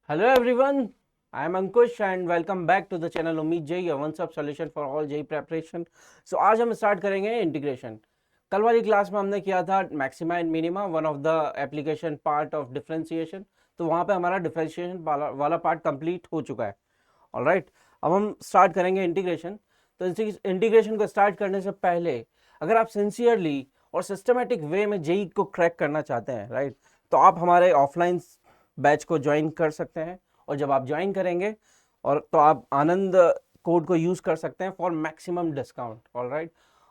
Hello everyone, I am Ankush and welcome back to the channel Umeed J, your one-stop solution for all JEE preparation. So आज हम start करेंगे integration. कल वाली class में हमने किया था maxima and minima, one of the application part of differentiation. तो वहाँ पे हमारा डिफरेंशिएशन वाला पार्ट कंप्लीट हो चुका है। ऑलराइट, अब हम स्टार्ट करेंगे इंटीग्रेशन। तो इंटीग्रेशन को स्टार्ट करने से पहले अगर आप सिंसियरली और सिस्टमेटिक वे में जेई को क्रैक करना चाहते हैं, राइट, तो आप हमारे ऑफलाइन बैच को ज्वाइन कर सकते हैं। और जब आप ज्वाइन करेंगे और तो आप आनंद कोड को यूज़ कर सकते हैं फॉर मैक्सिमम डिस्काउंट। ऑलराइट,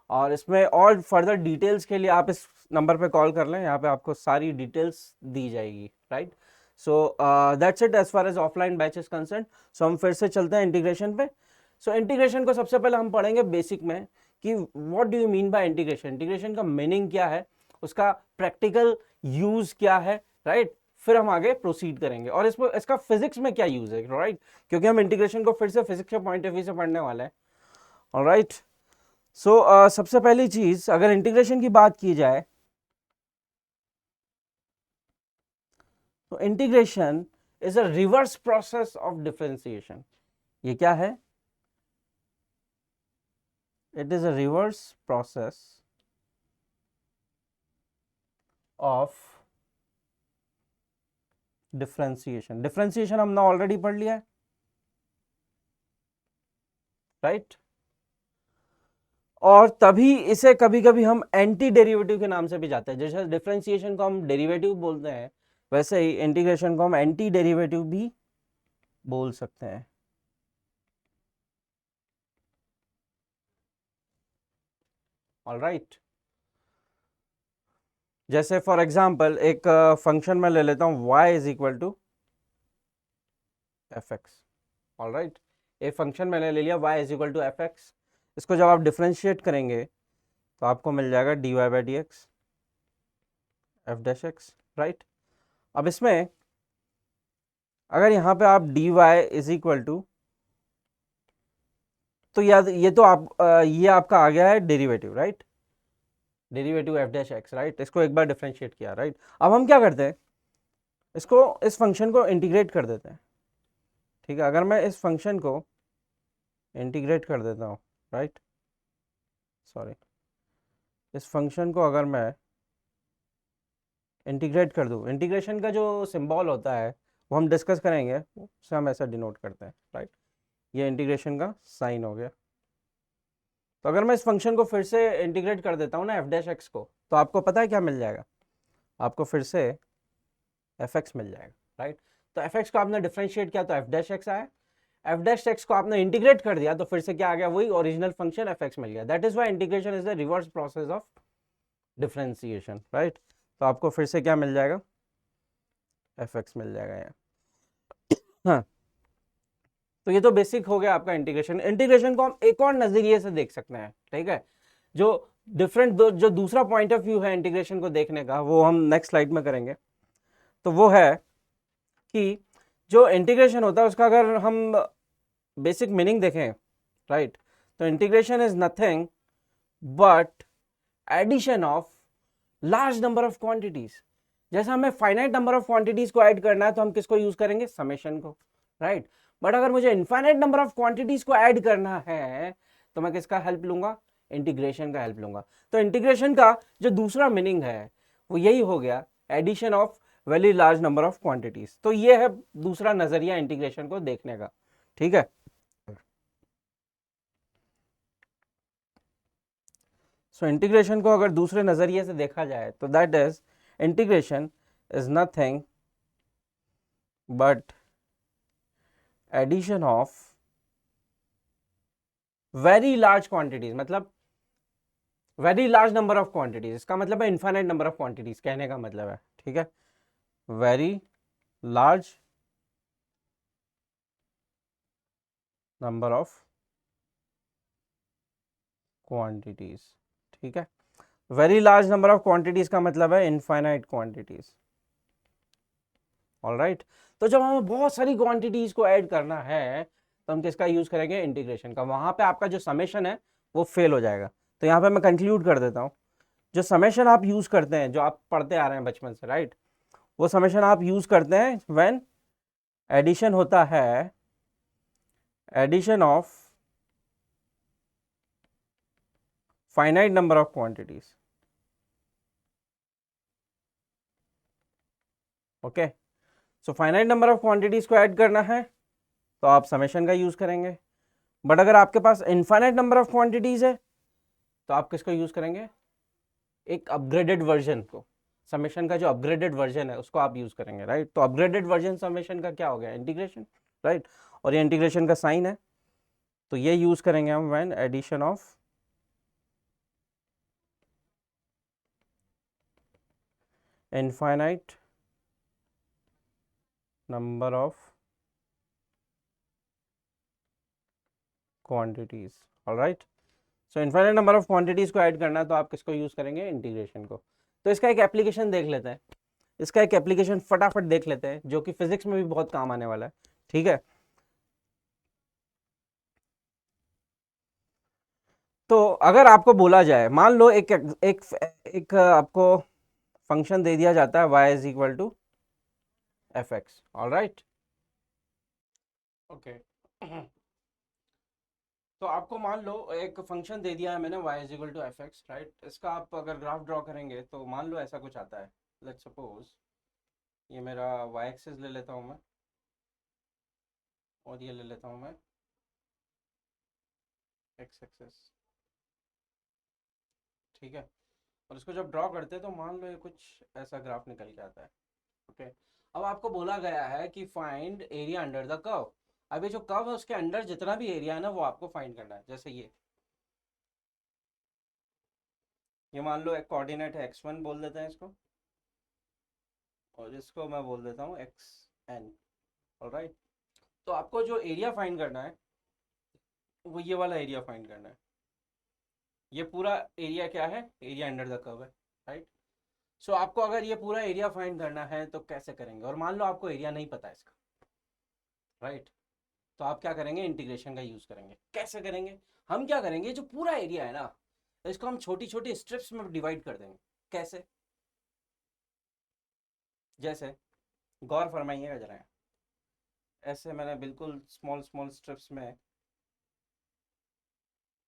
और इसमें और फर्दर डिटेल्स के लिए आप इस नंबर पे कॉल कर लें, यहाँ पे आपको सारी डिटेल्स दी जाएगी। Right, so that's it as far as offline batch is concern. So हम फिर से चलते हैं इंटीग्रेशन पे। सो इंटीग्रेशन को सबसे पहले हम पढ़ेंगे बेसिक में कि what do you mean by integration, integration का मीनिंग क्या है, उसका प्रैक्टिकल यूज क्या है। राइट, फिर हम आगे प्रोसीड करेंगे और इसका फिजिक्स में क्या यूज है। राइट, क्योंकि हम इंटीग्रेशन को फिर से फिजिक्स के पॉइंट ऑफ व्यू से पढ़ने वाले हैं। ऑलराइट, सो सबसे पहली चीज अगर इंटीग्रेशन की बात की जाए तो integration is a reverse process of differentiation. ये क्या है? It is a reverse process of differentiation. Differentiation हमने ऑलरेडी पढ़ लिया है, राइट। और तभी इसे कभी कभी हम एंटी डेरिवेटिव के नाम से भी जाते हैं। जैसे डिफरेंशिएशन को हम डेरिवेटिव बोलते हैं, वैसे ही इंटीग्रेशन को हम एंटी डेरिवेटिव भी बोल सकते हैं। ऑलराइट, जैसे फॉर एग्जांपल एक फंक्शन में ले लेता हूं y is equal to f x. Alright, एक फंक्शन मैंने ले लिया y is equal to f x. इसको जब आप डिफरेंशिएट करेंगे तो आपको मिल जाएगा dy by d x F dash x. Right, अब इसमें अगर यहाँ पे आप dy इज इक्वल टू, तो याद ये तो आप ये आपका आ गया है derivative, right, derivative F dash x. Right, इसको एक बार डिफरेंशिएट किया। राइट, अब हम क्या करते हैं, इसको इस फंक्शन को इंटीग्रेट कर देते हैं। ठीक है, अगर मैं इस फंक्शन को इंटीग्रेट कर देता हूँ, राइट, सॉरी, इस फंक्शन को अगर मैं इंटीग्रेट कर दूँ, इंटीग्रेशन का जो सिंबल होता है वो हम डिस्कस करेंगे, उसे हम ऐसा डिनोट करते हैं। राइट, ये इंटीग्रेशन का साइन हो गया। तो अगर मैं इस फंक्शन को फिर से इंटीग्रेट कर देता हूँ ना एफ डैश एक्स को, तो आपको पता है क्या मिल जाएगा? आपको फिर से एफ एक्स मिल जाएगा। राइट, तो एफ एक्स को आपने डिफरेंशिएट किया तो एफ डैश एक्स आया, एफ डैश एक्स को आपने इंटीग्रेट कर दिया तो फिर से क्या आ गया? वही ओरिजिनल फंक्शन एफ एक्स मिल गया। That is why integration is the reverse process of differentiation. Right, तो आपको फिर से क्या मिल जाएगा? एफ एक्स मिल जाएगा यहाँ। हाँ, तो ये तो बेसिक हो गया आपका इंटीग्रेशन। इंटीग्रेशन को हम एक और नजरिए से देख सकते हैं। ठीक है, जो जो दूसरा पॉइंट ऑफ व्यू है इंटीग्रेशन को देखने का, वो हम नेक्स्ट स्लाइड में करेंगे। तो वो है कि जो इंटीग्रेशन होता है उसका अगर हम बेसिक मीनिंग देखें, राइट, तो integration is nothing but addition of large number of quantities. जैसे हमें फाइनाइट नंबर ऑफ क्वांटिटीज को ऐड करना है तो हम किसको यूज करेंगे? समेशन को। राइट, बट अगर मुझे इनफाइनाइट नंबर ऑफ क्वांटिटीज को ऐड करना है तो मैं किसका हेल्प लूंगा? इंटीग्रेशन का हेल्प लूंगा। तो इंटीग्रेशन का जो दूसरा मीनिंग है वो यही हो गया, addition of very large number of quantities. तो ये है दूसरा नजरिया इंटीग्रेशन को देखने का। ठीक है, सो इंटीग्रेशन को अगर दूसरे नजरिए से देखा जाए तो that is integration is nothing but addition of very large quantities, मतलब very large number of quantities. इसका मतलब है इनफाइनाइट नंबर ऑफ क्वांटिटीज कहने का मतलब है। ठीक है, very large number of quantities. ठीक है, very large number of quantities का मतलब है इनफाइनाइट क्वांटिटीज। ऑलराइट, तो जब हमें बहुत सारी क्वांटिटीज को ऐड करना है तो हम किसका यूज करेंगे? इंटीग्रेशन का। वहां पे आपका जो समेशन है वो फेल हो जाएगा। तो यहाँ पे मैं कंक्लूड कर देता हूँ, जो समेशन आप यूज करते हैं, जो आप पढ़ते आ रहे हैं बचपन से, राइट, वो समेशन आप यूज करते हैं व्हेन एडिशन होता है addition of finite number of quantities. Okay, so finite number of quantities को ऐड करना है तो आप समेशन का यूज करेंगे। बट अगर आपके पास इनफाइनाइट नंबर ऑफ क्वांटिटीज है तो आप किसको यूज करेंगे? एक अपग्रेडेड वर्जन को, समेशन का जो अपग्रेडेड वर्जन है उसको आप यूज करेंगे, राइट। तो अपग्रेडेड वर्जन समेशन का क्या हो गया? Integration, right. और ये इंटीग्रेशन का साइन है, तो ये यूज करेंगे हम when addition of infinite number of quantities. Alright, so infinite number of quantities को ऐड करना है तो आप किसको यूज करेंगे? इंटीग्रेशन को। तो इसका एक एप्लीकेशन देख लेते हैं, इसका एक एप्लीकेशन फटाफट देख लेते हैं जो कि फिजिक्स में भी बहुत काम आने वाला है, ठीक है। तो अगर आपको बोला जाए, मान लो एक आपको फंक्शन दे दिया जाता है y is equal to f x. All right, okay. तो आपको मान लो एक फंक्शन दे दिया है मैंने y is equal to f x, right. इसका आप अगर ग्राफ ड्रॉ करेंगे तो मान लो ऐसा कुछ आता है। लेट्स सपोज ये मेरा y एक्सिस ले लेता हूँ मैं, और ये ले लेता हूँ मैं x एक्सिस, ठीक है। और इसको जब ड्रॉ करते हैं तो मान लो ये कुछ ऐसा ग्राफ निकल के आता है, ओके। अब आपको बोला गया है कि find area under the curve. अब ये जो कर्व है उसके अंडर जितना भी एरिया है ना वो आपको फाइंड करना है। जैसे ये मान लो एक कोऑर्डिनेट है x1 बोल देते हैं इसको, और इसको मैं बोल देता हूँ xn। ऑलराइट, तो आपको जो एरिया फाइंड करना है वो ये वाला एरिया फाइंड करना है। ये पूरा एरिया क्या है? एरिया अंडर द कर्व है, राइट। सो आपको अगर ये पूरा एरिया फाइंड करना है तो कैसे करेंगे? और मान लो आपको एरिया नहीं पता इसका, राइट। तो आप क्या करेंगे? इंटीग्रेशन का यूज करेंगे। कैसे करेंगे? हम क्या करेंगे, जो पूरा एरिया है ना इसको हम छोटी छोटी स्ट्रिप्स में डिवाइड कर देंगे। कैसे? जैसे गौर फरमाइएगा जरा, ऐसे मैंने बिल्कुल स्मॉल स्मॉल स्ट्रिप्स में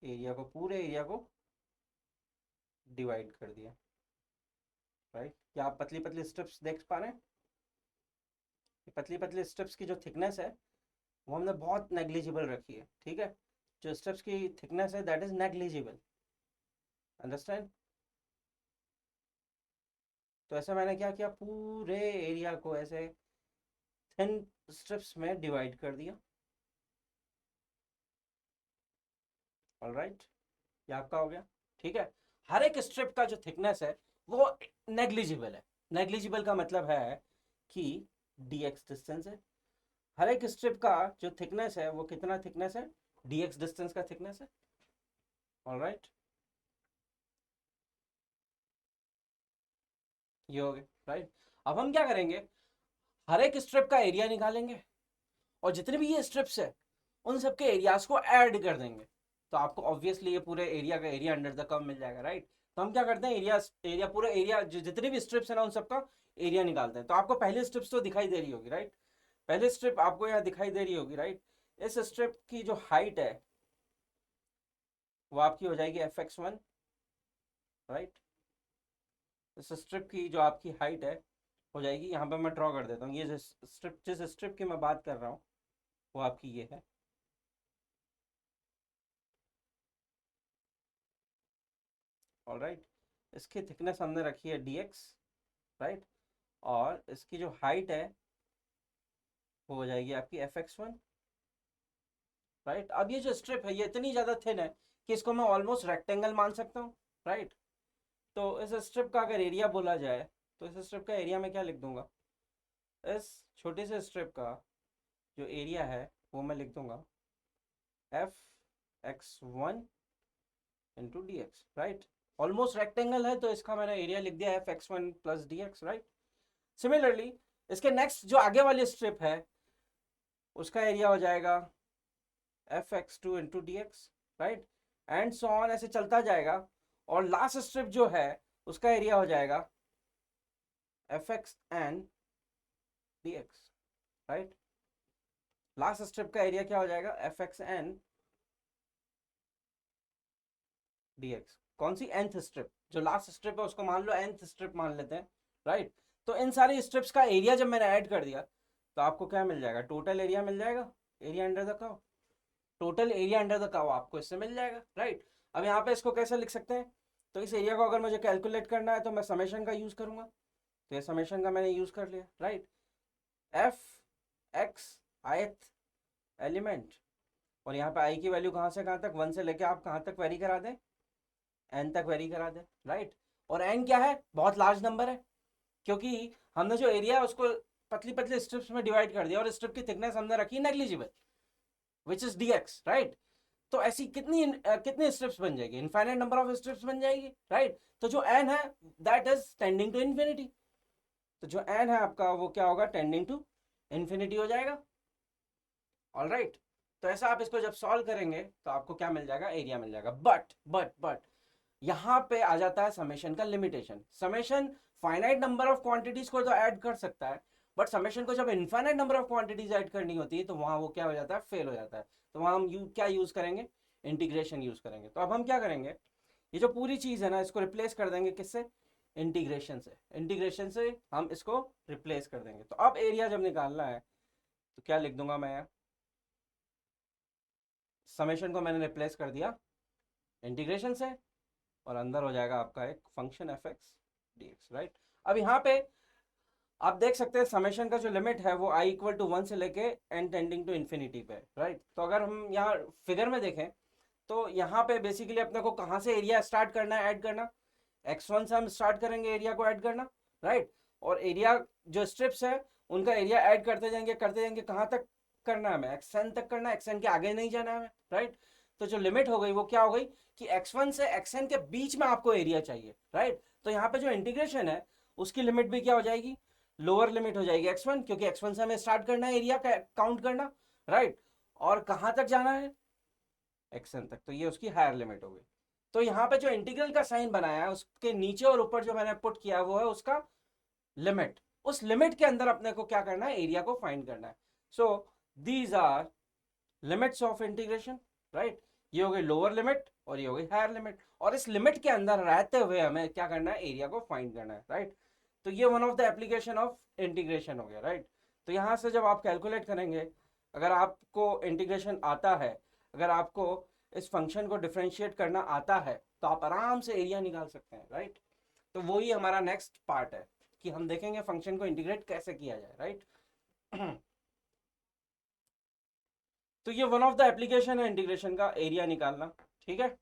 एरिया को, पूरे एरिया को डिवाइड कर दिया, राइट। क्या आप पतली पतली स्ट्रिप्स देख पा रहे हैं? पतली पतली स्ट्रिप्स की जो थिकनेस है वो हमने बहुत नेग्लिजिबल रखी है, ठीक है। जो स्ट्रिप्स की थिकनेस है दैट इज नेग्लिजिबल, अंडरस्टैंड। तो ऐसे मैंने क्या किया, पूरे एरिया को ऐसे थिन स्ट्रिप्स में डिवाइड कर दिया। ऑलराइट, ये आपका हो गया, ठीक है। हर एक स्ट्रिप का जो थिकनेस है वो नेग्लिजिबल है। नेग्लिजिबल का मतलब है कि dx डिस्टेंस है। हर एक स्ट्रिप का जो थिकनेस है वो कितना थिकनेस है? dx डिस्टेंस का थिकनेस है। ऑलराइट, ये हो गया, राइट। अब हम क्या करेंगे, हर एक स्ट्रिप का एरिया निकालेंगे और जितने भी ये स्ट्रिप्स है उन सबके एरियाज को ऐड कर देंगे। तो आपको ऑब्वियसली ये पूरे एरिया का एरिया अंडर द कर्व मिल जाएगा, राइट। तो हम क्या करते हैं, एरिया पूरा एरिया जितने भी स्ट्रिप्स है ना उन सबका एरिया निकालते हैं। तो आपको पहली स्ट्रिप्स तो दिखाई दे रही होगी, राइट। पहली स्ट्रिप आपको यहाँ दिखाई दे रही होगी, राइट। इस स्ट्रिप की जो हाइट है वो आपकी हो जाएगी fx1, राइट। इस स्ट्रिप की जो आपकी हाइट है हो जाएगी, यहाँ पे मैं ड्रॉ कर देता हूँ, ये जिस स्ट्रिप की मैं बात कर रहा हूँ वो आपकी ये है। ऑलराइट, इसकी थिकनेस हमने रखी है dx, राइट। और इसकी जो हाइट है वो हो जाएगी आपकी fx1, राइट। अब ये जो स्ट्रिप है ये इतनी ज़्यादा थिन है कि इसको मैं ऑलमोस्ट रेक्टेंगल मान सकता हूँ, राइट। तो इस स्ट्रिप का अगर एरिया बोला जाए तो इस स्ट्रिप का एरिया मैं क्या लिख दूंगा? इस छोटे से स्ट्रिप का जो एरिया है वो मैं लिख दूंगा fx1 into D x, right. Almost rectangle है तो इसका मैंने एरिया लिख दिया fx1 plus D x, right. Similarly इसके नेक्स्ट जो आगे वाली स्ट्रिप है उसका एरिया हो जाएगा fx2 into D x, right. And so on, ऐसे चलता जाएगा। और लास्ट स्ट्रिप जो है उसका एरिया हो जाएगा fxn dx, right. Last strip का एरिया क्या हो जाएगा, f x n d x. कौन सी, nth स्ट्रिप, जो लास्ट स्ट्रिप है उसको मान लो nth स्ट्रिप मान लेते हैं, राइट। तो इन सारी स्ट्रिप्स का एरिया जब मैंने ऐड कर दिया तो आपको क्या मिल जाएगा, टोटल एरिया मिल जाएगा, area under the curve, total area under the curve आपको इससे मिल जाएगा, राइट। अब यहाँ पे इसको कैसे लिख सकते हैं, तो इस एरिया को अगर मुझे कैलकुलेट करना है तो मैं समेशन का यूज करूंगा, तो ये समेशन का मैंने यूज कर लिया, right. F x ith element, और यहाँ पे आई की वैल्यू कहाँ से कहाँ तक, 1 से लेके आप कहाँ तक वेरी करा दें, एन तक वेरी करा दें, राइट। और एन क्या है, बहुत लार्ज नंबर है, क्योंकि हमने जो एरिया है उसको पतली पतली स्ट्रिप्स में डिवाइड कर दिया और स्ट्रिप की थिकनेस हमने रखी negligible, which is dx, right. तो ऐसी कितनी कितनी स्ट्रिप्स बन जाएगी, इनफाइनाइट नंबर ऑफ स्ट्रिप्स बन जाएगी, राइट। तो जो n है that is tending to infinity, तो जो n है आपका वो क्या होगा, टेंडिंग टू इन्फिनिटी हो जाएगा, ऑल राइट। तो ऐसा आप इसको जब सॉल्व करेंगे तो आपको क्या मिल जाएगा, एरिया मिल जाएगा। बट यहां पे आ जाता है समेशन का limitation. Summation finite number of quantities को तो ऐड कर सकता है, बट समेशन को जब infinite number of quantities add करनी होती है तो वहां वो क्या हो जाता है, फेल हो जाता है। तो वहां हम क्या यूज करेंगे, इंटीग्रेशन यूज करेंगे। तो अब हम क्या करेंगे, ये जो पूरी चीज है ना इसको रिप्लेस कर देंगे किससे, इंटीग्रेशन से। इंटीग्रेशन से हम इसको रिप्लेस कर देंगे। तो अब एरिया जब निकालना है तो क्या लिख दूंगा मैं, समेशन को मैंने रिप्लेस कर दिया इंटीग्रेशन से, और अंदर हो जाएगा आपका एक function F x d x, right. अब यहाँ पे आप देख सकते हैं समेशन का जो लिमिट है वो i इक्वल टू 1 से लेके n टेंडिंग टू इन्फिनिटी पे, राइट। तो अगर हम यहाँ फिगर में देखें तो यहाँ पे बेसिकली अपने को कहाँ से एरिया स्टार्ट करना है, ऐड करना, x1 से हम स्टार्ट करेंगे एरिया को ऐड करना, राइट। और एरिया जो स्ट्रिप्स है उनका एरिया ऐड करते जाएंगे, कहाँ तक करना है हमें, xn तक करना है, xn के आगे नहीं जाना है हमें, राइट। तो जो लिमिट हो गई वो क्या हो गई कि x1 से xn के बीच में आपको एरिया चाहिए, राइट। तो यहाँ पे जो इंटीग्रेशन है उसकी लिमिट भी क्या हो जाएगी, लोअर लिमिट हो जाएगी x1, क्योंकि x1 से हमें स्टार्ट करना है एरिया काउंट करना, राइट। और कहाँ तक जाना है, xn तक, तो ये उसकी हायर लिमिट हो गई। तो यहाँ पे जो इंटीग्रल का साइन बनाया है उसके नीचे और ऊपर जो मैंने पुट किया वो है उसका लिमिट। उस लिमिट के अंदर अपने को क्या करना है, एरिया को फाइंड करना है। So these are limits of integration, right. ये हो गई लोअर लिमिट और ये हो गई हायर लिमिट, और इस लिमिट के अंदर रहते हुए हमें क्या करना है, एरिया को फाइंड करना है, राइट। तो ये one of the application of integration हो गया, राइट। तो यहां से जब आप कैलकुलेट करेंगे, अगर आपको इंटीग्रेशन आता है, अगर आपको इस फंक्शन को डिफ्रेंशिएट करना आता है तो आप आराम से एरिया निकाल सकते हैं, राइट। तो वही हमारा नेक्स्ट पार्ट है कि हम देखेंगे फंक्शन को इंटीग्रेट कैसे किया जाए, राइट। तो ये वन ऑफ द एप्लीकेशन है इंटीग्रेशन का, एरिया निकालना, ठीक है।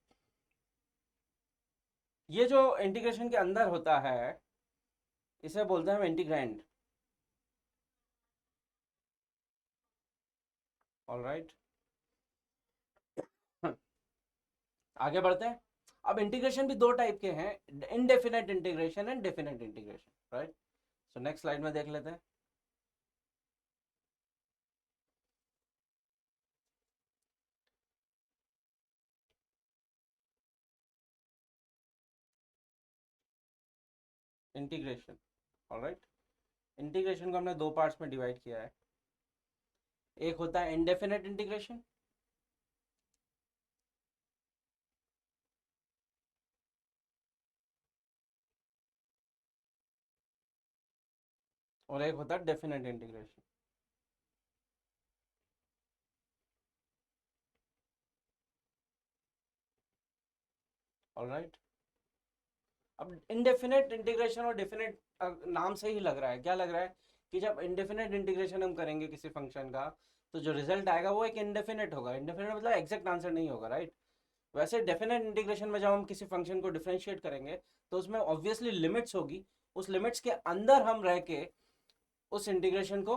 ये जो इंटीग्रेशन के अंदर होता है इसे बोलते हैं हम इंटीग्रैंड, ऑलराइट। आगे बढ़ते हैं। अब इंटीग्रेशन भी दो टाइप के हैं, indefinite integration and definite integration, right. So next slide में देख लेते हैं। Integration, alright. इंटीग्रेशन को हमने दो पार्ट्स में डिवाइड किया है। एक होता है इनडेफिनेट इंटीग्रेशन, और एक होता है डेफिनेट इंटीग्रेशन। ऑलराइट। अब इनडेफिनेट इंटीग्रेशन और डेफिनेट नाम से ही लग रहा है, क्या लग रहा है कि जब इनडेफिनेट इंटीग्रेशन हम करेंगे किसी फंक्शन का तो जो रिजल्ट आएगा वो एक इनडेफिनेट होगा। इनडेफिनेट मतलब एग्जैक्ट आंसर नहीं होगा, राइट। वैसे डेफिनेट इंटीग्रेशन में जब हम किसी फंक्शन को डिफरेंशिएट करेंगे तो उसमें ऑब्वियसली लिमिट्स होगी, उस लिमिट्स के अंदर हम रह के उस इंटीग्रेशन को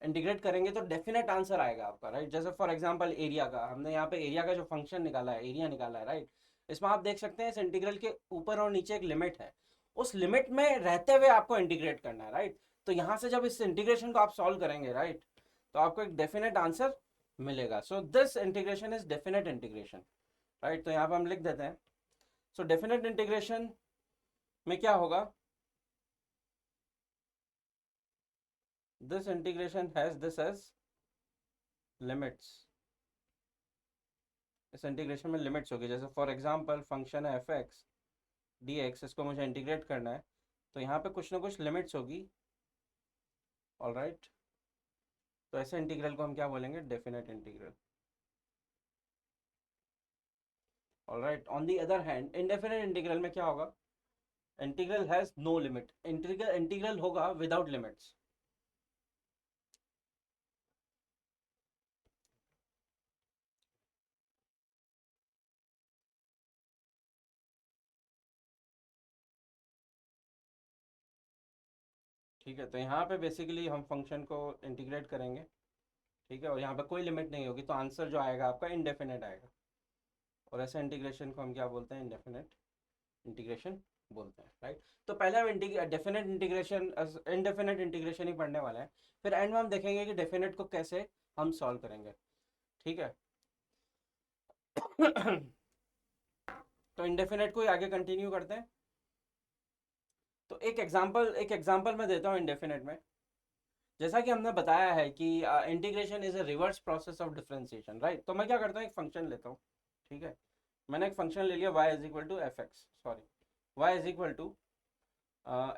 इंटीग्रेट करेंगे तो डेफिनेट आंसर आएगा आपका, राइट। जैसे फॉर एग्जांपल एरिया का, हमने यहाँ पे एरिया का जो फंक्शन निकाला है, एरिया निकाला है, राइट। इसमें आप देख सकते हैं इस इंटीग्रल के ऊपर और नीचे एक लिमिट है, उस लिमिट में रहते हुए आपको इंटीग्रेट करना है, राइट। तो यहाँ से जब इस इंटीग्रेशन को आप सॉल्व करेंगे, राइट, तो आपको एक डेफिनेट आंसर मिलेगा। So this integration is definite integration, right. तो यहाँ पे हम लिख देते हैं। सो डेफिनेट इंटीग्रेशन में क्या होगा, this integration has this as limits, इस इंटीग्रेशन में लिमिट्स होगी। जैसे फॉर एग्जांपल फंक्शन है एफ एक्स डी एक्स, इसको मुझे इंटीग्रेट करना है, तो यहाँ पे कुछ ना कुछ लिमिट्स होगी। ऑलराइट, तो ऐसे इंटीग्रल को हम क्या बोलेंगे? Definite integral. Alright, on the other hand indefinite integral में क्या होगा? Integral has no limit, integral होगा विदाउट लिमिट्स। ठीक है, तो यहाँ पे बेसिकली हम फंक्शन को इंटीग्रेट करेंगे, ठीक है, और यहाँ पे कोई लिमिट नहीं होगी, तो आंसर जो आएगा आपका इनडेफिनेट आएगा। और ऐसे इंटीग्रेशन को हम क्या बोलते हैं? इनडेफिनेट इंटीग्रेशन बोलते हैं, राइट। तो पहले हम डेफिनेट इंटीग्रेशन, इनडेफिनेट इंटीग्रेशन ही पढ़ने वाले हैं, फिर एंड में हम देखेंगे कि डेफिनेट को कैसे हम सॉल्व करेंगे, ठीक है। तो इनडेफिनेट को ही आगे कंटिन्यू करते हैं। तो एक एग्जांपल मैं देता हूँ इनडेफिनेट में। जैसा कि हमने बताया है कि integration is a reverse process of differentiation, right. तो मैं क्या करता हूँ, एक फंक्शन लेता हूँ, ठीक है। मैंने एक फंक्शन ले लिया y is equal to f x, sorry y is equal to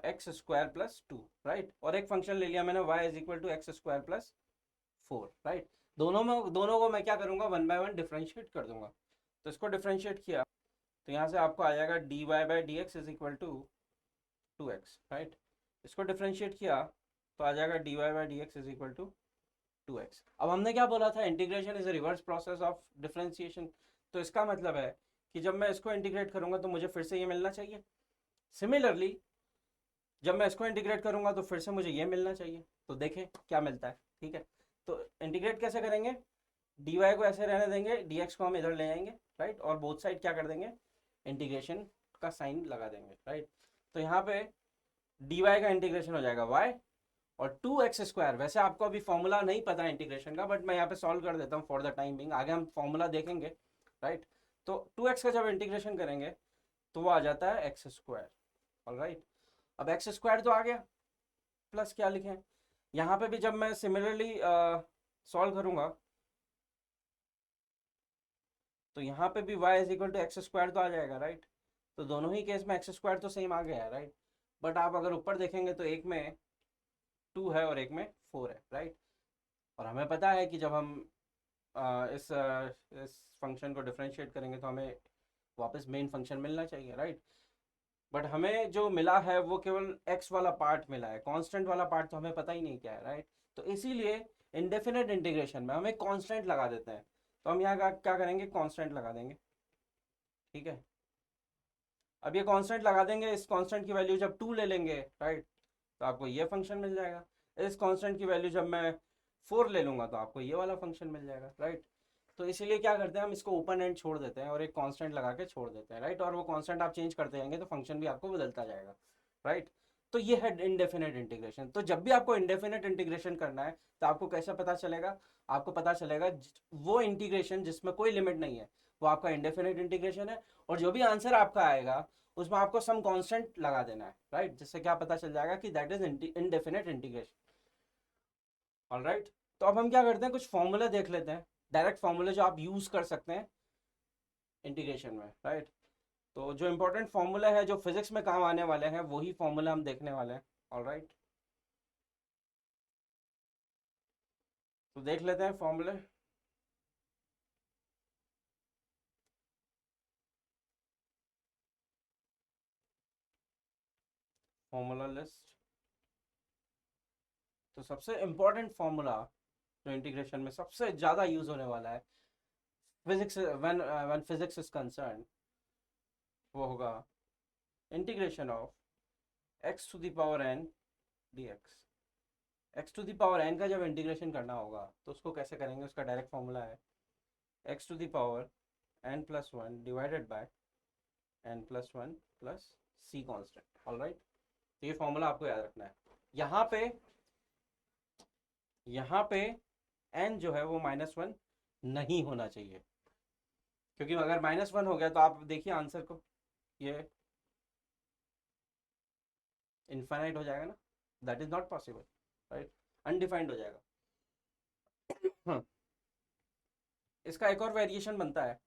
x square plus two, right. और एक फंक्शन ले लिया मैंने y is equal to x square plus four, right. दोनों को मैं क्या करूँगा? वन बाय वन डिफ्रेंशिएट कर दूंगा। तो इसको डिफ्रेंशिएट किया तो यहाँ से आपको आ जाएगा dy by d x is equal to two x, right. इसको डिफ्रेंशिएट किया तो आ जाएगा dy by d x is equal to two x. अब हमने क्या बोला था? Integration is a reverse process of differentiation. तो इसका मतलब है कि जब मैं इसको इंटीग्रेट करूंगा तो मुझे फिर से ये मिलना चाहिए। सिमिलरली जब मैं इसको इंटीग्रेट करूंगा तो फिर से मुझे ये मिलना चाहिए। तो देखें क्या मिलता है, ठीक है। तो इंटीग्रेट कैसे करेंगे? डी वाई को ऐसे रहने देंगे, डी एक्स को हम इधर ले आएंगे, राइट। और बोथ साइड क्या कर देंगे? इंटीग्रेशन का साइन लगा देंगे, राइट। तो यहाँ पे डी वाई का इंटीग्रेशन हो जाएगा वाई, और टू एक्स स्क्वायर, वैसे आपको अभी फॉर्मूला नहीं पता है इंटीग्रेशन का, बट मैं यहाँ पे सॉल्व कर देता हूँ फॉर द टाइम बिंग, आगे हम फॉर्मूला देखेंगे, राइट। तो टू एक्स का जब इंटीग्रेशन करेंगे तो वो आ जाता है एक्स स्क्वायर, ऑलराइट। अब एक्स स्क्वायर तो आ गया, प्लस क्या लिखें? यहाँ पे भी जब मैं सिमिलरली सॉल्व करूँगा तो यहाँ पे भी y is equal to x square तो आ जाएगा, राइट। तो दोनों ही केस में एक्स स्क्वायर तो सेम आ गया है, राइट। बट आप अगर ऊपर देखेंगे तो एक में टू है और एक में फोर है, राइट। और हमें पता है कि जब हम इस फंक्शन को डिफरेंशिएट करेंगे तो हमें वापस मेन फंक्शन मिलना चाहिए, राइट। बट हमें जो मिला है वो केवल x वाला पार्ट मिला है, कांस्टेंट वाला पार्ट तो हमें पता ही नहीं क्या है, राइट। तो इसीलिए इंडेफिनेट इंटीग्रेशन में हमें कांस्टेंट लगा देते हैं। तो हम यहाँ क्या करेंगे? कांस्टेंट लगा देंगे, ठीक है। अब ये कांस्टेंट लगा देंगे, इस कांस्टेंट की वैल्यू जब टू ले लेंगे, राइट, तो आपको ये फंक्शन मिल जाएगा। इस कांस्टेंट की वैल्यू जब मैं फोर ले लूँगा तो आपको ये वाला फंक्शन मिल जाएगा, राइट। तो इसीलिए क्या करते हैं, हम इसको ओपन एंड छोड़ देते हैं और एक कांस्टेंट लगा के छोड़ देते हैं, राइट। और वो कांस्टेंट आप चेंज करते जाएंगे तो फंक्शन भी आपको बदलता जाएगा, राइट। तो ये है इनडेफिनेट इंटीग्रेशन। तो जब भी आपको इनडेफिनेट इंटीग्रेशन करना है तो आपको कैसा पता चलेगा? आपको पता चलेगा वो इंटीग्रेशन जिसमें कोई लिमिट नहीं है वो आपका इनडेफिनेट इंटीग्रेशन है। और जो भी आंसर आपका आएगा उसमें आपको सम कांस्टेंट लगा देना है, राइट। जिससे क्या पता चल जाएगा कि that is indefinite integration, alright. तो अब हम क्या करते हैं, कुछ फॉर्मूला देख लेते हैं, डायरेक्ट फॉर्मूले जो आप यूज कर सकते हैं इंटीग्रेशन में, राइट। तो जो इंपॉर्टेंट फॉर्मूला है जो फिजिक्स में काम आने वाले हैं वही फॉर्मूला हम देखने वाले हैं, ऑलराइट। तो देख लेते हैं फॉर्मूले। Formula list. तो सबसे इंपॉर्टेंट फॉर्मूला जो इंटीग्रेशन में सबसे ज़्यादा यूज होने वाला है physics, when physics is concern, वो होगा integration of x to the power n d x. X to the power n का जब इंटीग्रेशन करना होगा तो उसको कैसे करेंगे? उसका डायरेक्ट फॉर्मूला है x to the power n plus one divided by n plus one plus c constant, alright. तो ये फॉर्मूला आपको याद रखना है। यहाँ पे एन जो है वो माइनस वन नहीं होना चाहिए, क्योंकि अगर माइनस वन हो गया तो आप देखिए आंसर को, ये इनफाइनाइट हो जाएगा ना, that is not possible, right. Undefined हो जाएगा। इसका एक और वेरिएशन बनता है,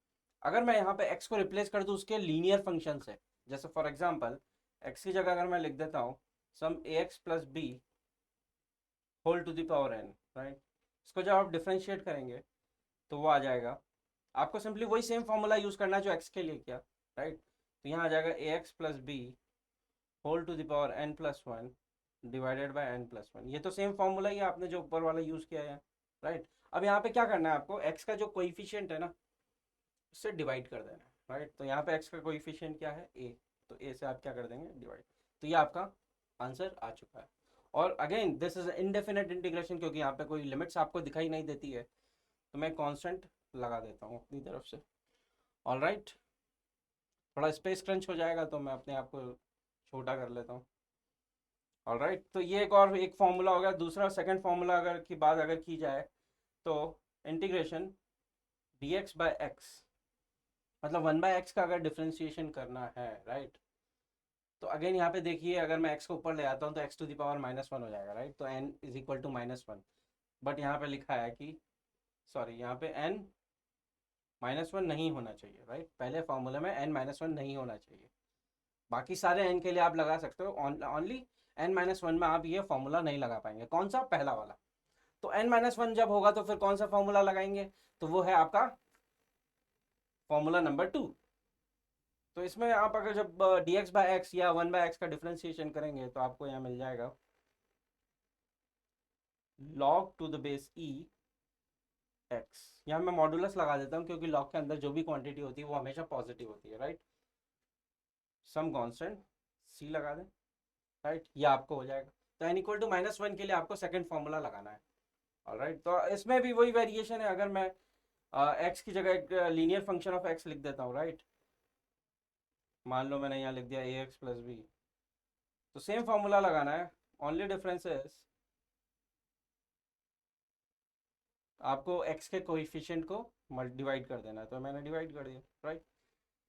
अगर मैं यहाँ पे x को रिप्लेस कर दूँ उसके लीनियर फंक्शन से, जैसे फॉर एग्जांपल x की जगह अगर मैं लिख देता हूँ some ax plus b whole to the power n, right. इसको जब आप डिफ्रेंशिएट करेंगे तो वो आ जाएगा, आपको सिंपली वही सेम फॉर्मूला यूज़ करना है जो x के लिए किया, राइट। तो यहाँ आ जाएगा ax plus b whole to the power n plus one divided by n plus one. ये तो सेम फॉर्मूला ही है, आपने जो ऊपर वाला यूज़ किया है, राइट। अब यहाँ पे क्या करना है आपको, x का जो कोइफिशिएंट है ना उससे डिवाइड कर देना है, राइट। तो यहाँ पे x का कोइफिशिएंट क्या है, a, तो a से आप क्या कर देंगे, डिवाइड। तो ये आपका आंसर आ चुका है। और again this is indefinite integration, क्योंकि यहाँ पे कोई लिमिट्स आपको दिखाई नहीं देती है, तो मैं कांस्टेंट लगा देता हूँ अपनी तरफ से। ऑल राइट, थोड़ा स्पेस क्रंच हो जाएगा तो मैं अपने आप को छोटा कर लेता हूँ। ऑल राइट, तो ये एक फॉर्मूला हो गया। दूसरा सेकंड फॉर्मूला अगर की बात अगर की जाए तो इंटीग्रेशन dx बाय एक्स, मतलब 1/x का अगर डिफ्रेंशिएशन करना है, राइट। तो अगेन यहाँ पे देखिए, अगर मैं x को ऊपर ले आता हूँ तो x टू द पावर -1 हो जाएगा, राइट। तो n is equal to -1, but यहाँ पे लिखा है कि सॉरी, यहाँ पे n -1 नहीं होना चाहिए, राइट। पहले फॉर्मूले में n -1 नहीं होना चाहिए, बाकी सारे n के लिए आप लगा सकते हो, ओनली n-1 में आप ये फॉर्मूला नहीं लगा पाएंगे। कौन सा, पहला वाला। तो n-1 जब होगा तो फिर कौन सा फॉर्मूला लगाएंगे, तो वो है आपका फॉर्मूला नंबर 2। तो इसमें आप अगर जब dx बाय एक्स या 1/x का डिफ्रेंशिएशन करेंगे तो आपको यहाँ मिल जाएगा log to the base e x। यहाँ मैं मॉडुलस लगा देता हूँ क्योंकि log के अंदर जो भी क्वांटिटी होती है वो हमेशा पॉजिटिव होती है, राइट। सम कांस्टेंट c लगा दें, राइट, ये आपको हो जाएगा। तो n इक्वल टू -1 के लिए आपको सेकंड फॉर्मूला लगाना है। ऑलराइट, तो इसमें भी वही वेरिएशन है। अगर मैं x की जगह एक लीनियर फंक्शन ऑफ x लिख देता हूँ, राइट, मान लो मैंने यहाँ लिख दिया ax प्लस बी, तो सेम फॉर्मूला लगाना है। ओनली डिफरेंस इज आपको x के कोएफिशिएंट को डिवाइड कर देना है, तो मैंने डिवाइड कर दिया, राइट।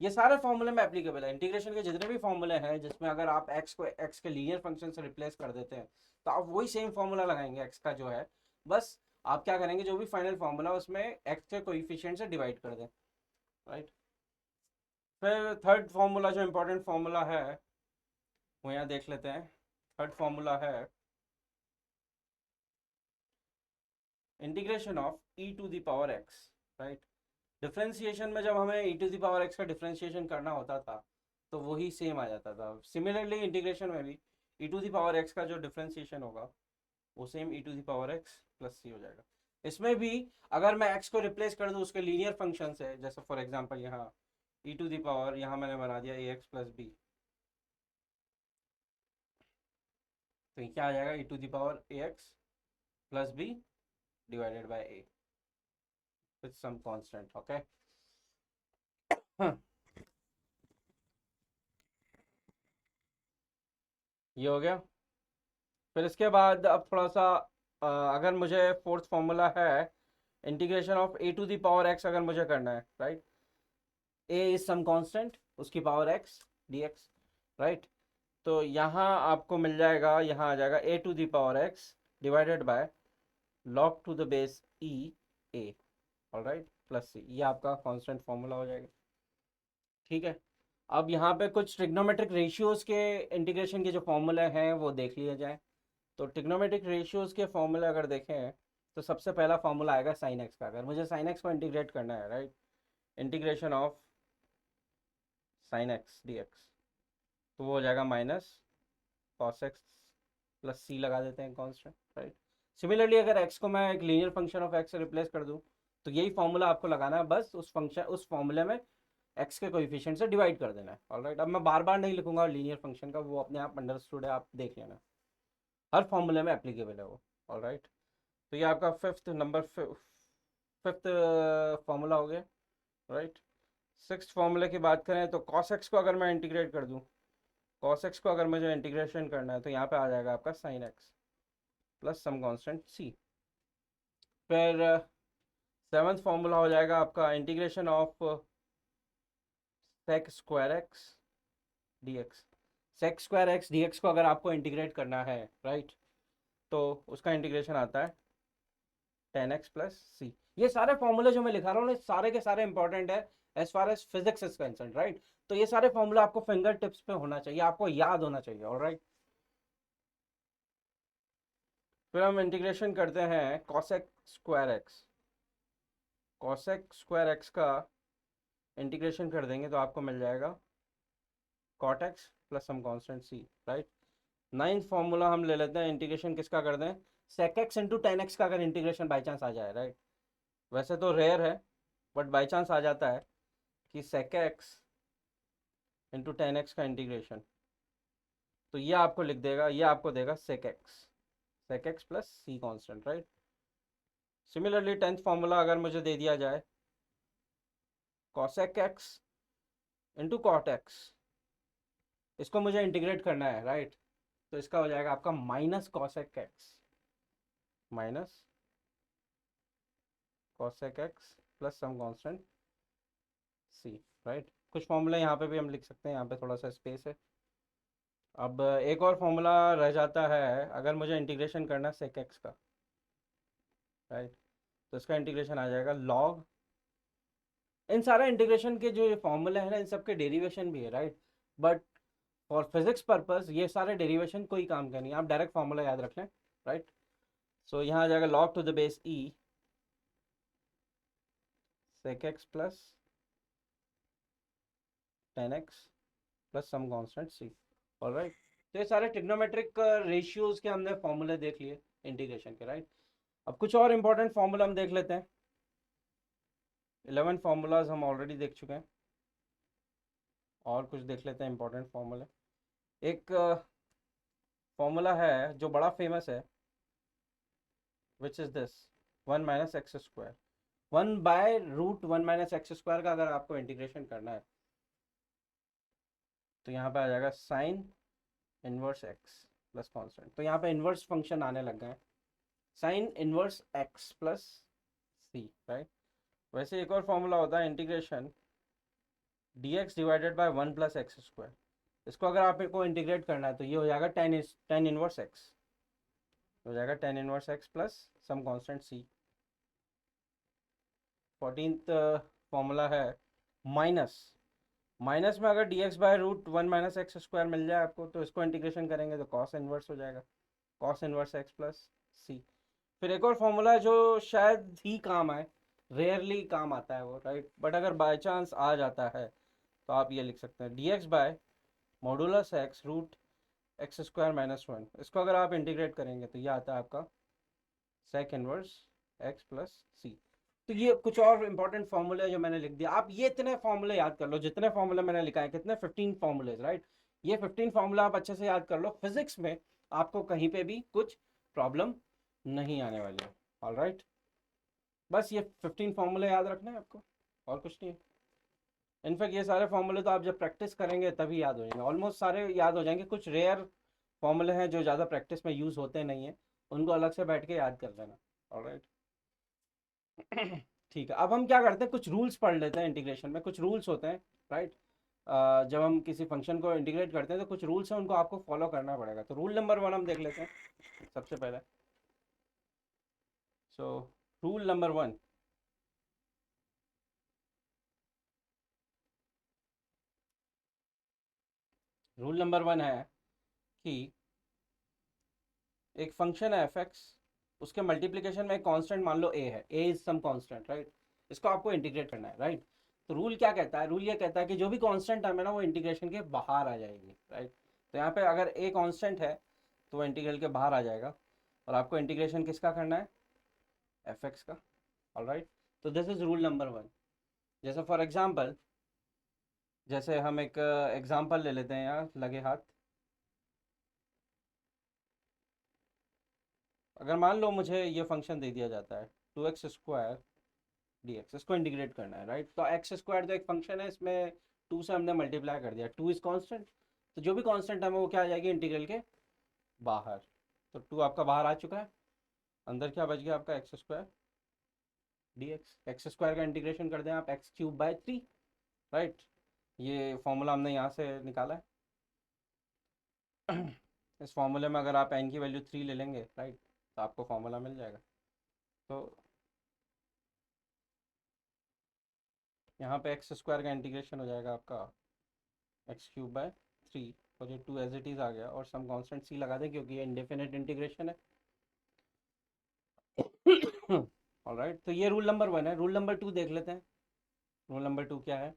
ये सारे फॉर्मूले में एप्लीकेबल है। इंटीग्रेशन के जितने भी फॉर्मूले हैं जिसमें अगर आप x को x के लीनियर फंक्शन से रिप्लेस कर देते हैं तो आप वही सेम फॉर्मूला लगाएंगे x का जो है, बस आप क्या करेंगे, जो भी फाइनल फॉर्मूला उसमें x के कोएफिशिएंट से डिवाइड कर दें, राइट। फिर थर्ड फॉर्मूला जो इंपॉर्टेंट फॉर्मूला है वो यहाँ देख लेते हैं। थर्ड फॉर्मूला है integration of e to the power x, right. Differentiation में जब हमें e to the power x का डिफ्रेंशिएशन करना होता था तो वही सेम आ जाता था। सिमिलरली इंटीग्रेशन में भी e to the power x का जो डिफ्रेंशिएशन होगा वो same e to the power x plus c हो जाएगा। इसमें भी अगर मैं x को रिप्लेस कर दूं उसके लीनियर फंक्शन से, जैसे फॉर एग्जांपल यहाँ e टू द पावर, यहाँ मैंने बना दिया ax प्लस b, तो क्या आ जाएगा, e to the power ax plus b divided by a with some constant, okay. ये हो गया। फिर इसके बाद अब थोड़ा सा अगर मुझे फोर्थ फॉर्मूला है integration of a to the power x अगर मुझे करना है, right. A is some constant, उसकी power x d x, right. तो यहाँ आपको मिल जाएगा, यहाँ आ जाएगा a to the power x divided by log to the base e a, alright, plus c. ये आपका कांस्टेंट फॉर्मूला हो जाएगा, ठीक है। अब यहाँ पे कुछ ट्रिग्नोमेट्रिक रेशियोज के इंटीग्रेशन के जो फॉर्मूले हैं वो देख लिए जाए। तो ट्रिग्नोमेट्रिक रेशियोज के फॉर्मूले अगर देखें तो सबसे पहला फॉर्मूला आएगा साइन एक्स का। अगर मुझे साइन एक्स को इंटीग्रेट करना है, right, integration of sine x d x, तो वो हो जाएगा माइनस कॉस एक्स प्लस सी, लगा देते हैं कांस्टेंट, राइट। सिमिलरली अगर एक्स को मैं एक लीनियर फंक्शन ऑफ एक्स से रिप्लेस कर दूँ तो यही फॉर्मूला आपको लगाना है, बस उस फंक्शन उस फॉर्मूले में एक्स के कोएफिशिएंट से डिवाइड कर देना है, ऑलराइट। अब मैं बार बार नहीं लिखूंगा लीनियर फंक्शन का, वो अपने आप अंडरस्टूड है, आप देख लेना, हर फॉर्मूले में एप्लीकेबल है वो, ऑलराइट। तो ये आपका फिफ्थ फॉर्मूला हो गया, राइट। सिक्स्थ फॉर्मूले की बात करें तो कॉस एक्स को अगर मैं इंटीग्रेट कर दूं, कॉस एक्स को अगर मुझे इंटीग्रेशन करना है तो यहाँ पे आ जाएगा आपका sine x plus some constant c. फिर सेवन्थ फॉर्मूला हो जाएगा आपका integration of sec square x d x. Sec square x d x को अगर आपको इंटीग्रेट करना है, राइट, तो उसका इंटीग्रेशन आता है 10x प्लस सी। ये सारे फॉर्मूले जो मैं लिखा रहा हूँ सारे के सारे इंपॉर्टेंट है as far as physics is concern, right. तो ये सारे फॉर्मूला आपको फिंगर टिप्स पे होना चाहिए, आपको याद होना चाहिए, ऑलराइट। फिर हम इंटीग्रेशन करते हैं cosec square x. Cosec square x का इंटीग्रेशन कर देंगे तो आपको मिल जाएगा cot x plus some constant c, right. Ninth formula हम ले लेते हैं, इंटीग्रेशन किसका कर दें, sec x into tan x का अगर इंटीग्रेशन बाई चांस आ जाए, राइट। वैसे तो रेयर है बट बाई चांस आ जाता है कि sec x into tan x का इंटीग्रेशन, तो ये आपको लिख देगा, ये आपको देगा sec x plus c constant, right. Similarly tenth formula अगर मुझे दे दिया जाए cosec x into cot x, इसको मुझे इंटीग्रेट करना है, राइट। तो इसका हो जाएगा आपका minus cosec x minus cosec x plus some constant c, right. कुछ फॉर्मूला यहाँ पे भी हम लिख सकते हैं, यहाँ पे थोड़ा सा स्पेस है। अब एक और फॉर्मूला रह जाता है अगर मुझे इंटीग्रेशन करना है सेक एक्स का, राइट। तो इसका इंटीग्रेशन आ जाएगा लॉग, इन सारा इंटीग्रेशन के जो ये फॉर्मूला है ना इन सब के डेरिवेशन भी है, right. But for physics purpose ये सारे डेरिवेशन कोई काम का नहीं, आप डायरेक्ट फॉर्मूला याद रख लें, राइट। सो यहाँ आ जाएगा log to the base e sec x plus tan x plus some constant C, alright. तो ये सारे ट्रिग्नोमेट्रिक रेशियोज के हमने फॉर्मूले देख लिए इंटीग्रेशन के, राइट। अब कुछ और इंपॉर्टेंट फॉर्मूला हम देख लेते हैं। 11 फार्मूलाज हम ऑलरेडी देख चुके हैं, और कुछ देख लेते हैं इंपॉर्टेंट फॉर्मूले। एक फॉर्मूला है जो बड़ा फेमस है, which is this 1 minus x square, 1 by root 1 minus x square का अगर आपको इंटीग्रेशन करना है तो यहाँ पे आ जाएगा sine inverse x plus constant. तो यहाँ पे इनवर्स फंक्शन आने लग गए, साइन इनवर्स एक्स प्लस सी, राइट। वैसे एक और फॉर्मूला होता है integration D x divided by 1 plus x square. इसको अगर आपको इंटीग्रेट करना है तो ये हो जाएगा टेन इनवर्स एक्स, हो जाएगा tan inverse x plus some constant c. 14th formula है माइनस, माइनस में अगर d x by root 1 minus x square मिल जाए आपको तो इसको इंटीग्रेशन करेंगे तो कॉस इनवर्स हो जाएगा, कॉस इनवर्स एक्स प्लस सी। फिर एक और फॉर्मूला है जो शायद ही काम आए, रेयरली काम आता है वो, राइट। बट अगर बाय चांस आ जाता है तो आप ये लिख सकते हैं d x by modulus x root x square minus 1। इसको अगर आप इंटीग्रेट करेंगे तो ये आता है आपका सेक इनवर्स एक्स प्लस सी। तो ये कुछ और इंपॉर्टेंट फॉर्मूले जो मैंने लिख दिया, आप ये इतने फॉर्मूले याद कर लो, जितने फॉर्मूले मैंने लिखा है, कितने 15 फॉर्मूले, राइट। ये 15 फॉर्मूला आप अच्छे से याद कर लो, फिजिक्स में आपको कहीं पे भी कुछ प्रॉब्लम नहीं आने वाली है, ऑलराइट। बस ये 15 फॉर्मूले याद रखना है आपको, और कुछ नहीं है। इनफैक्ट ये सारे फॉर्मूले तो आप जब प्रैक्टिस करेंगे तभी याद हो जाएंगे, ऑलमोस्ट सारे याद हो जाएंगे। कुछ रेयर फॉर्मूले हैं जो ज़्यादा प्रैक्टिस में यूज़ होते नहीं हैं, उनको अलग से बैठ के याद कर लेना, ऑलराइट। ठीक है, अब हम क्या करते हैं, कुछ रूल्स पढ़ लेते हैं इंटीग्रेशन में। कुछ रूल्स होते हैं, राइट। जब हम किसी फंक्शन को इंटीग्रेट करते हैं तो कुछ रूल्स हैं, उनको आपको फॉलो करना पड़ेगा। तो रूल नंबर 1 हम देख लेते हैं सबसे पहले। So rule number 1, rule number 1 है कि एक फंक्शन है एफ एक्स, उसके मल्टीप्लिकेशन में एक कांस्टेंट मान लो ए है, ए इज सम कांस्टेंट, राइट। इसको आपको इंटीग्रेट करना है, राइट। तो रूल क्या कहता है, रूल ये कहता है कि जो भी कांस्टेंट टर्म है ना वो इंटीग्रेशन के बाहर आ जाएगी, राइट। तो यहाँ पे अगर ए कांस्टेंट है तो वो इंटीग्रल के बाहर आ जाएगा, और आपको इंटीग्रेशन किसका करना है, एफ एक्स का, ऑलराइट। तो दिस इज रूल नंबर 1। जैसे फॉर एग्जाम्पल, जैसे हम एक एग्जाम्पल ले लेते हैं यहाँ लगे हाथ। अगर मान लो मुझे ये फंक्शन दे दिया जाता है 2x स्क्वायर डी एक्स, इसको इंटीग्रेट करना है, राइट। तो एक्स स्क्वायर जो एक फंक्शन है इसमें 2 से हमने मल्टीप्लाई कर दिया, 2 इज कांस्टेंट, तो जो भी कांस्टेंट है वो क्या आ जाएगी इंटीग्रल के बाहर। तो 2 आपका बाहर आ चुका है, अंदर क्या बच गया आपका x square D x. X square का इंटीग्रेशन कर दें आप एक्स क्यूब बाय 3, राइट। ये फॉर्मूला हमने यहाँ से निकाला है। इस फॉर्मूले में अगर आप एन की वैल्यू 3 ले लेंगे, राइट, तो आपको फॉर्मूला मिल जाएगा। तो यहाँ पे एक्स स्क्वायर का इंटीग्रेशन हो जाएगा आपका एक्स क्यूब बाय 3, और ये 2 एज इट इज़ आ गया, और सम कांस्टेंट सी लगा दें क्योंकि ये इंडेफिनिट इंटीग्रेशन है। ऑलराइट, तो ये रूल नंबर 1 है। रूल नंबर 2 देख लेते हैं। रूल नंबर 2 क्या है?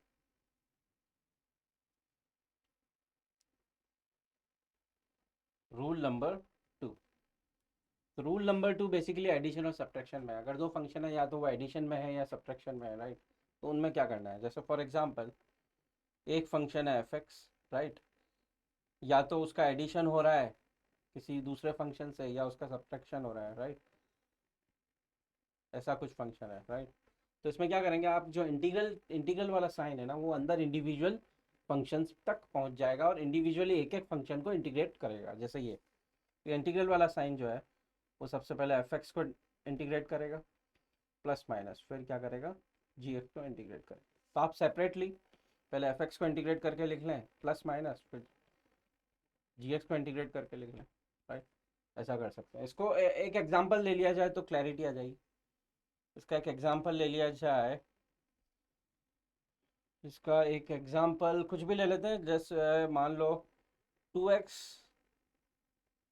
रूल नंबर 2, तो रूल नंबर 2 बेसिकली एडिशन और सब्ट्रैक्शन में है। अगर दो फंक्शन है, या तो वो एडिशन में है या सब्ट्रैक्शन में है, राइट, तो उनमें क्या करना है? जैसे फॉर एग्जांपल एक फंक्शन है एफ एक्स, राइट, या तो उसका एडिशन हो रहा है किसी दूसरे फंक्शन से, या उसका सब्ट्रैक्शन हो रहा है, राइट, ऐसा कुछ फंक्शन है, राइट। तो इसमें क्या करेंगे आप, जो इंटीग्रल इंटीग्रल वाला साइन है ना, वो अंदर इंडिविजुअल फंक्शंस तक पहुंच जाएगा और इंडिविजुअली एक एक फंक्शन को इंटीग्रेट करेगा। जैसे ये इंटीग्रल वाला साइन जो है, वो सबसे पहले एफ एक्स को इंटीग्रेट करेगा प्लस माइनस, फिर क्या करेगा, जी एक्स को इंटीग्रेट करेगा। तो आप सेपरेटली पहले एफ एक्स को इंटीग्रेट करके लिख लें प्लस माइनस, फिर जी एक्स को इंटीग्रेट करके लिख लें, राइट। ऐसा कर सकते हैं। इसको एक एग्जांपल ले लिया जाए तो क्लैरिटी आ जाएगी। इसका एक एग्जांपल ले लिया जाए, इसका एक एग्जांपल कुछ भी ले लेते हैं, जैसे मान लो 2x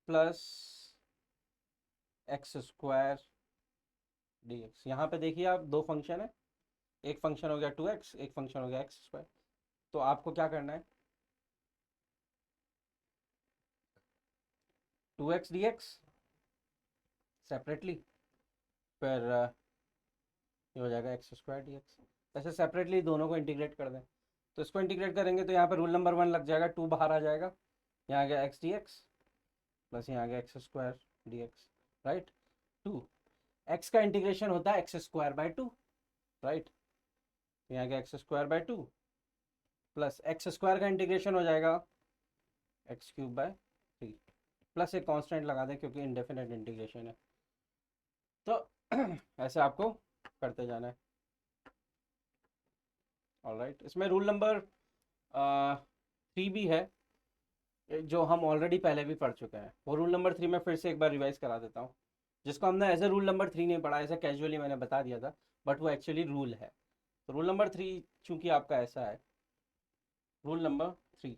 plus x square D x. यहाँ पे देखिए आप, दो फंक्शन है, एक फंक्शन हो गया 2x, एक फंक्शन हो गया एक्स स्क्वायर। तो आपको क्या करना है, 2x डी एक्स सेपरेटली, फिर ये हो जाएगा एक्स स्क्वायर डी एक्स। ऐसे सेपरेटली दोनों को इंटीग्रेट कर दें। तो इसको इंटीग्रेट करेंगे तो यहाँ पे रूल नंबर 1 लग जाएगा, 2 बाहर आ जाएगा, यहाँ आ गया एक्स डी एक्स प्लस यहाँ आ गया x square D x, right. 2 x का इंटीग्रेशन होता है एक्स स्क्वायर बाय 2, राइट, यहाँ आ गया x square by 2 plus x square का इंटीग्रेशन हो जाएगा एक्स क्यूब बाय 3, प्लस एक कांस्टेंट लगा दें क्योंकि इंडेफिनेट इंटीग्रेशन है। तो ऐसे आपको करते जाना है। ऑलराइट, इसमें रूल नंबर 3 भी है, जो हम ऑलरेडी पहले भी पढ़ चुके हैं। वो रूल नंबर 3 में फिर से एक बार रिवाइज करा देता हूँ, जिसको हमने एज ए रूल नंबर 3 नहीं पढ़ा, ऐसे कैजुअली मैंने बता दिया था, बट वो एक्चुअली रूल है। तो रूल नंबर 3 चूंकि आपका ऐसा है, रूल नंबर 3,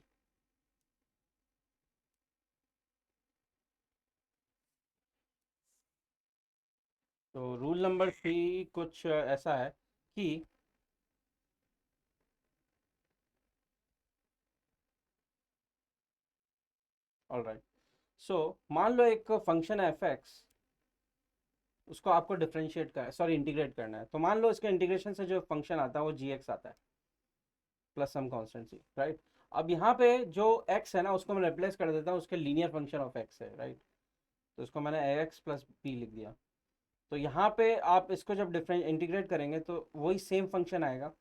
तो रूल नंबर 3 कुछ ऐसा है कि ऑलराइट, सो मान लो एक फंक्शन है एफ एक्स, उसको आपको डिफ्रेंशिएट करना है, सॉरी इंटीग्रेट करना है। तो मान लो इसके इंटीग्रेशन से जो फंक्शन आता है वो जी एक्स आता है plus some constant c, right. अब यहाँ पे जो x है ना, उसको मैं रिप्लेस कर देता हूँ उसके लीनियर फंक्शन ऑफ x है, राइट। तो इसको मैंने ए एक्स प्लस बी लिख दिया। तो यहाँ पे आप इसको जब डिफरेंट इंटीग्रेट करेंगे तो वही सेम फंक्शन आएगा,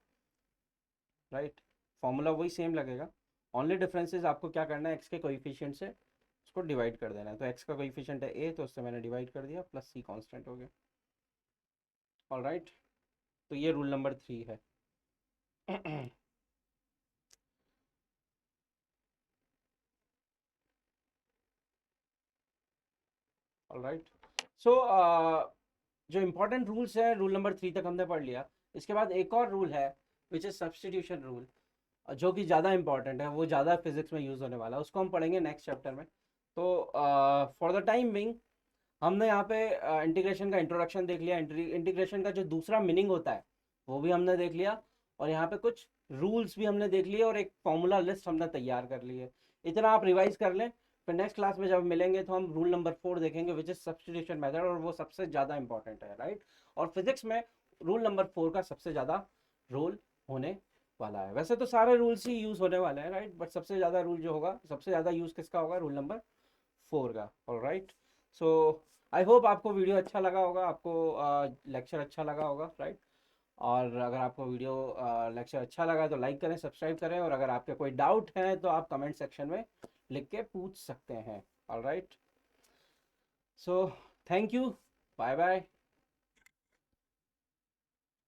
राइट, फॉर्मूला वही सेम लगेगा। ओनली डिफरेंसेस आपको क्या करना है, एक्स के कोइफिशिएंट से उसको डिवाइड कर देना है। तो एक्स का कोइफिशिएंट है ए, तो उससे मैंने डिवाइड कर दिया, प्लस सी कांस्टेंट हो गया। ऑलराइट, तो ये रूल नंबर 3 है। ऑलराइट, सो जो इंपॉर्टेंट रूल्स है रूल नंबर 3 तक हमने पढ़ लिया। इसके बाद एक और रूल है विच इज़ सब्सटीट्यूशन रूल, जो कि ज़्यादा इंपॉर्टेंट है, वो ज़्यादा फिजिक्स में यूज़ होने वाला है, उसको हम पढ़ेंगे नेक्स्ट चैप्टर में। तो फॉर द टाइम बिंग हमने यहाँ पे इंटीग्रेशन का इंट्रोडक्शन देख लिया, इंटीग्रेशन का जो दूसरा मीनिंग होता है वो भी हमने देख लिया, और यहाँ पे कुछ रूल्स भी हमने देख लिए, और एक फॉर्मूला लिस्ट हमने तैयार कर ली है। इतना आप रिवाइज कर लें, फिर नेक्स्ट क्लास में जब मिलेंगे तो हम रूल नंबर 4 देखेंगे विच इज सब्स्टिट्यूशन मेथड, और वो सबसे ज़्यादा इंपॉर्टेंट है, राइट। और फिजिक्स में रूल नंबर 4 का सबसे ज़्यादा रोल होने वाला है। वैसे तो सारे रूल्स ही यूज़ होने वाले हैं, राइट, बट सबसे ज़्यादा रूल जो होगा, सबसे ज़्यादा यूज़ किसका होगा, रूल नंबर 4 का। ऑलराइट, सो आई होप आपको वीडियो अच्छा लगा होगा, आपको लेक्चर अच्छा लगा होगा, राइट। और अगर आपको वीडियो लेक्चर अच्छा लगा तो लाइक करें, सब्सक्राइब करें, और अगर आपके कोई डाउट है तो आप कमेंट सेक्शन में लिख के पूछ सकते हैं। Alright, so thank you, bye bye.